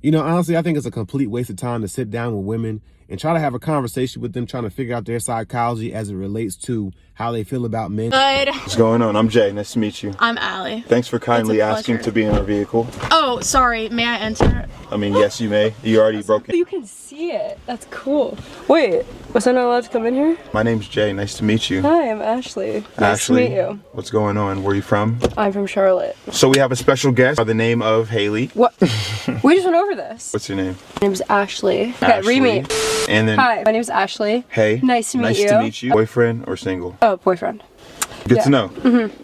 You know, honestly, I think it's a complete waste of time to sit down with women and try to have a conversation with them, trying to figure out their psychology as it relates to how they feel about men. Good. What's going on? I'm Jay. Nice to meet you. I'm Allie. Thanks for kindly asking to be in our vehicle. Oh, sorry. May I enter? I mean, yes, you may. You already broke in. You can see it. That's cool. Wait, was I not allowed to come in here? My name's Jay. Nice to meet you. Hi, I'm Ashley. Nice Ashley, to meet you. what's going on? Where are you from? I'm from Charlotte. So we have a special guest by the name of Haley. What? We just went over this. What's your name? My name's Ashley. Okay, Ashley. re-meet. And then, Hi, my name's Ashley. hey. Nice to meet you. Nice to meet you. Boyfriend or single? Oh, boyfriend. Good Yeah. to know.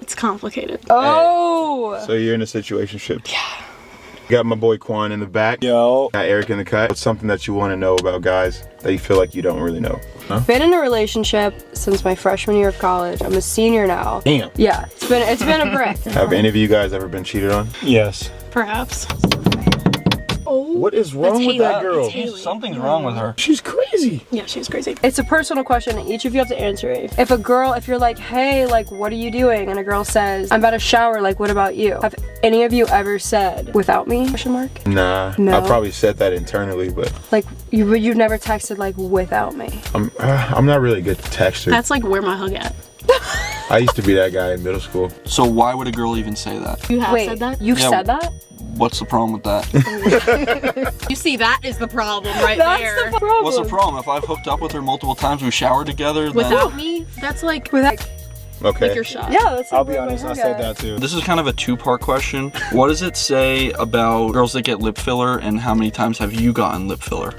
It's complicated. Oh! So you're in a situationship? Yeah. Got my boy Quan in the back. Yo. Got Eric in the cut. What's something that you want to know about guys that you feel like you don't really know? Huh? Been in a relationship since my freshman year of college. I'm a senior now. Damn. Yeah, it's been a brick. Have any of you guys ever been cheated on? Yes. Perhaps. What is wrong with that girl? Something's wrong with her. She's crazy. Yeah, she's crazy. It's a personal question and each of you have to answer it. If you're like, hey, like, what are you doing? And a girl says, I'm about to shower, like, what about you? Have any of you ever said, without me, question mark? Nah, No. I probably said that internally, but Like, you've never texted, like, without me. I'm not really a good texter. That's like where my hug at. I used to be that guy in middle school. So why would a girl even say that? You have Wait, said that? you've Yeah. said that? What's the problem with that? You see, that is the problem right That's there. the problem. What's the problem? If I've hooked up with her multiple times, we showered together, then... Without me, that's like Okay. your shot. Yeah, that's I'll be honest, I said that too. This is kind of a two-part question. What does it say about girls that get lip filler, and how many times have you gotten lip filler?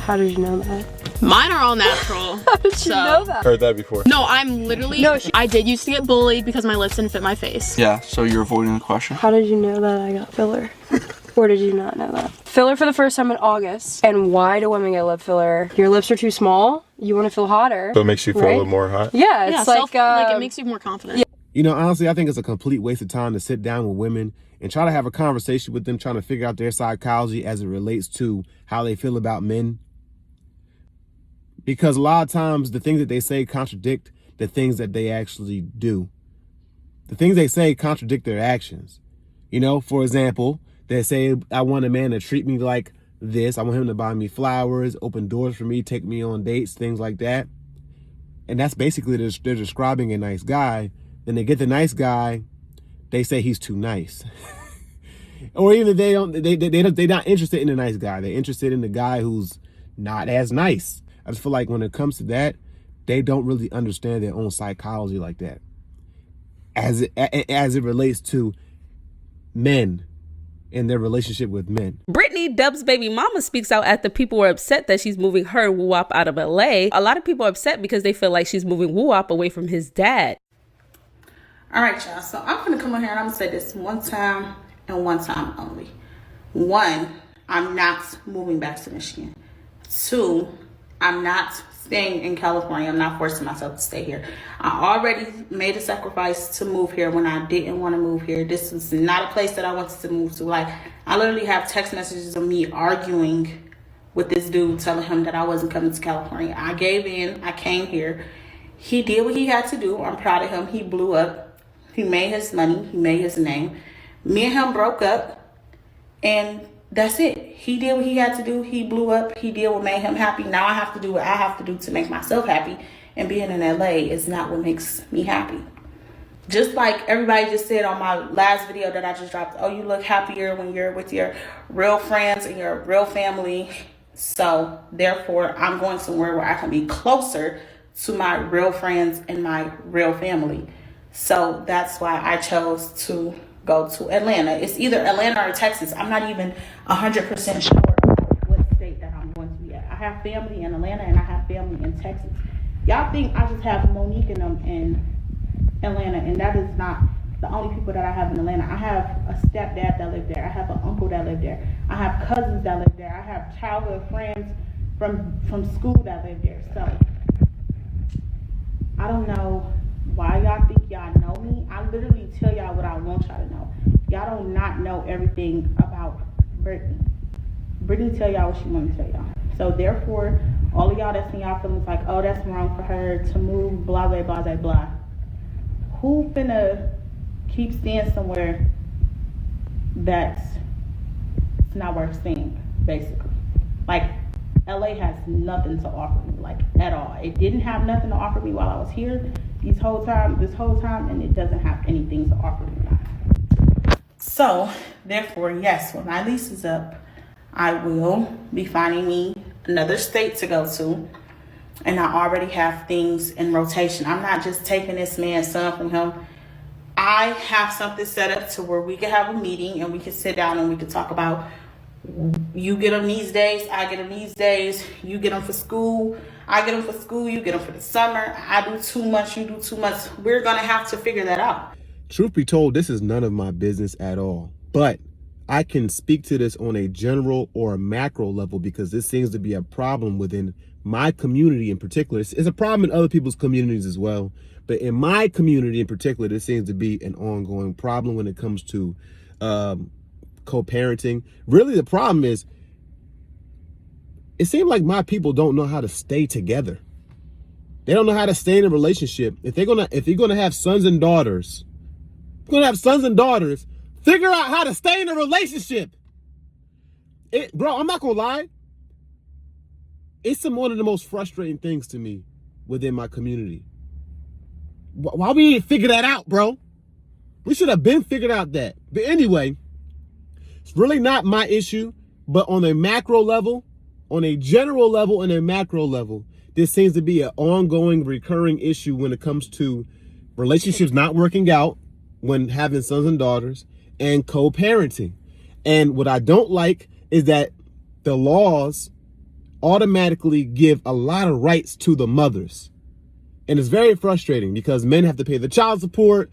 How did you know that? Mine are all natural. How did you know that? Heard that before. No, I'm literally. No, I did used to get bullied because my lips didn't fit my face. Yeah, so you're avoiding the question? How did you know that I got filler? Or did you not know that? Filler for the first time in August. And why do women get lip filler? Your lips are too small. You want to feel hotter. So it makes you feel a little more hot? Yeah, it's like it makes you more confident. Yeah. You know, honestly, I think it's a complete waste of time to sit down with women and try to have a conversation with them, trying to figure out their psychology as it relates to how they feel about men. Because a lot of times the things that they say contradict the things that they actually do. The things they say contradict their actions. You know, for example, they say, I want a man to treat me like this. I want him to buy me flowers, open doors for me, take me on dates, things like that. And that's basically, they're describing a nice guy. Then they get the nice guy, they say he's too nice. Or even they're not interested in the nice guy. They're interested in the guy who's not as nice. I just feel like when it comes to that, they don't really understand their own psychology like that. As it relates to men in their relationship with men. Britney, Dub's baby mama, speaks out after people were upset that she's moving her woo-wop out of LA. A lot of people are upset because they feel like she's moving woo-wop away from his dad. All right, y'all. So I'm going to come on here and I'm going to say this one time and one time only. One, I'm not moving back to Michigan. Two, I'm not staying in California. I'm not forcing myself to stay here. I already made a sacrifice to move here when I didn't want to move here. This is not a place that I wanted to move to. Like, I literally have text messages of me arguing with this dude, telling him that I wasn't coming to California. I gave in. I came here. He did what he had to do. I'm proud of him. He blew up. He made his money. He made his name. Me and him broke up. And that's it. He did what he had to do. He blew up. He did what made him happy. Now I have to do what I have to do to make myself happy. And being in LA is not what makes me happy. Just like everybody just said on my last video that I just dropped, oh, you look happier when you're with your real friends and your real family. So therefore, I'm going somewhere where I can be closer to my real friends and my real family. So that's why I chose to go to Atlanta. It's either Atlanta or Texas. I'm not even 100% sure about what state that I'm going to be at. I have family in Atlanta and I have family in Texas. Y'all think I just have Monique and them in Atlanta, and that is not the only people that I have in Atlanta. I have a stepdad that lived there. I have an uncle that lived there. I have cousins that live there. I have childhood friends from school that live there. So I don't know why y'all think y'all know me. I literally tell y'all what I want y'all to know. Y'all do not know everything about Britney. Britney tell y'all what she want to tell y'all. So therefore, all of y'all that's in y'all feelings like, oh, that's wrong for her to move, blah, blah, blah, blah, blah. Who finna keep staying somewhere that's not worth staying? basically. Like, LA has nothing to offer me, like, at all. It didn't have nothing to offer me while I was here this whole time, and it doesn't have anything to offer me now. So, therefore, yes, when my lease is up, I will be finding me another state to go to. And I already have things in rotation. I'm not just taking this man's son from him. I have something set up to where we can have a meeting and we can sit down and we can talk about, you get them these days, I get them these days, you get them for school, I get them for school, you get them for the summer, I do too much, you do too much. We're going to have to figure that out. Truth be told, this is none of my business at all. But I can speak to this on a general or a macro level because this seems to be a problem within my community in particular. It's a problem in other people's communities as well. But in my community in particular, this seems to be an ongoing problem when it comes to co-parenting. Really, the problem is, it seems like my people don't know how to stay together. They don't know how to stay in a relationship. If you're gonna have sons and daughters, figure out how to stay in a relationship. Bro, I'm not gonna lie. It's one of the most frustrating things to me within my community. Why we didn't figure that out, bro? We should have been figured out that. But anyway, it's really not my issue, but on a macro level, on a general level and a macro level, this seems to be an ongoing, recurring issue when it comes to relationships not working out when having sons and daughters and co-parenting. And what I don't like is that the laws automatically give a lot of rights to the mothers. And it's very frustrating because men have to pay the child support,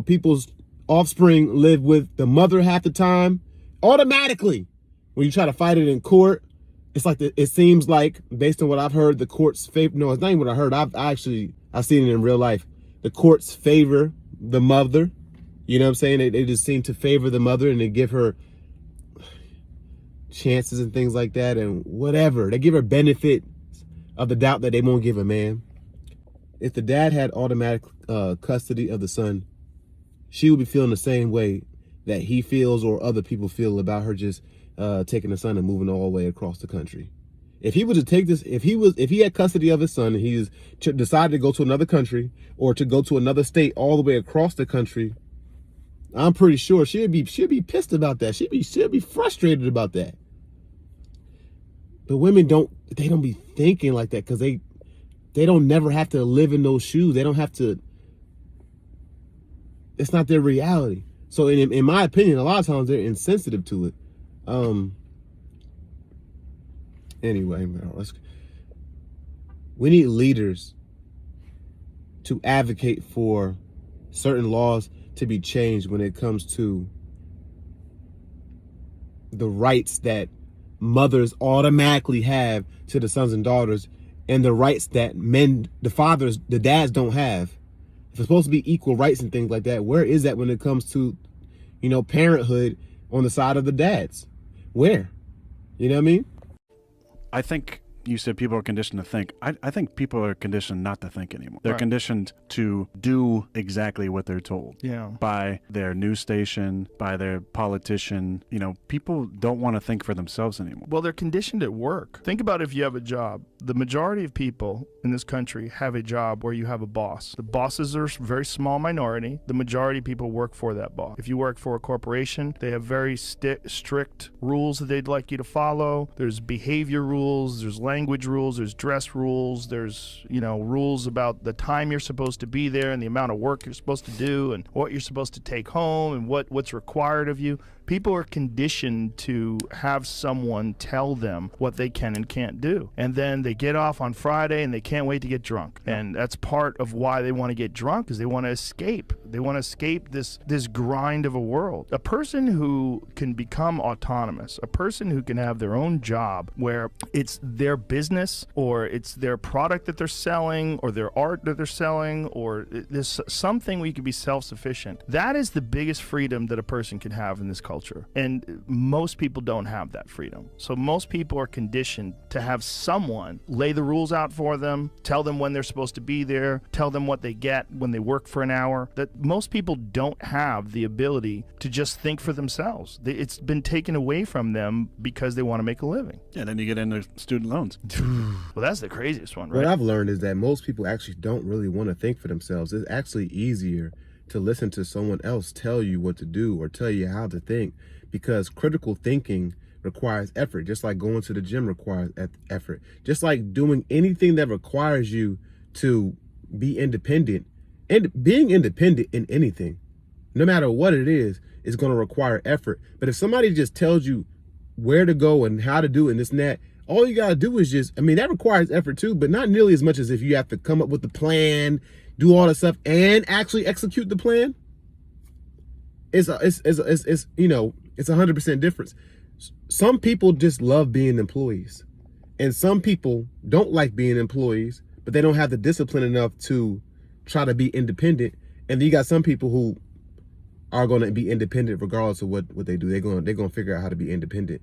people's offspring live with the mother half the time. Automatically, when you try to fight it in court, it's like it seems like, based on what I've heard, the courts favor. No, it's not even what I heard. I've seen it in real life. The courts favor the mother. You know what I'm saying? They just seem to favor the mother and they give her chances and things like that and whatever. They give her benefit of the doubt that they won't give a man. If the dad had automatic custody of the son, she would be feeling the same way that he feels or other people feel about her just taking the son and moving all the way across the country. If he was to take this, if he had custody of his son and he decided to go to another country or to go to another state all the way across the country, I'm pretty sure she'd be pissed about that. She'd be frustrated about that. But women don't be thinking like that because they don't never have to live in those shoes. They don't have to. It's not their reality. So in my opinion, a lot of times they're insensitive to it. Anyway, we need leaders to advocate for certain laws to be changed when it comes to the rights that mothers automatically have to the sons and daughters and the rights that the dads don't have. If it's supposed to be equal rights and things like that, where is that when it comes to, parenthood on the side of the dads? Where? You know what I mean? I think you said people are conditioned to think. I think people are conditioned not to think anymore. They're conditioned to do exactly what they're told. Yeah. By their news station, by their politician. People don't want to think for themselves anymore. Well, they're conditioned at work. Think about if you have a job. The majority of people in this country have a job where you have a boss. The bosses are a very small minority. The majority of people work for that boss. If you work for a corporation, they have very strict rules that they'd like you to follow. There's behavior rules, there's language rules, there's dress rules, there's, rules about the time you're supposed to be there and the amount of work you're supposed to do and what you're supposed to take home and what's required of you. People are conditioned to have someone tell them what they can and can't do. And then they get off on Friday and they can't wait to get drunk. And that's part of why they want to get drunk, is they want to escape. They want to escape this grind of a world. A person who can become autonomous, a person who can have their own job where it's their business or it's their product that they're selling or their art that they're selling or there's something where you can be self-sufficient. That is the biggest freedom that a person can have in this culture. And most people don't have that freedom. So most people are conditioned to have someone lay the rules out for them, tell them when they're supposed to be there, tell them what they get when they work for an hour. That most people don't have the ability to just think for themselves. It's been taken away from them because they want to make a living. Yeah, then you get into student loans. Well, that's the craziest one, right? What I've learned is that most people actually don't really want to think for themselves. It's actually easier to listen to someone else tell you what to do or tell you how to think, because critical thinking requires effort, just like going to the gym requires effort, just like doing anything that requires you to be independent. And being independent in anything, no matter what it is going to require effort. But if somebody just tells you where to go and how to do it and this and that, all you got to do is that requires effort too, but not nearly as much as if you have to come up with the plan, do all the stuff, and actually execute the plan. It's 100% difference. Some people just love being employees, and some people don't like being employees, but they don't have the discipline enough to try to be independent. And then you got some people who are going to be independent regardless of what they do. They're going to figure out how to be independent.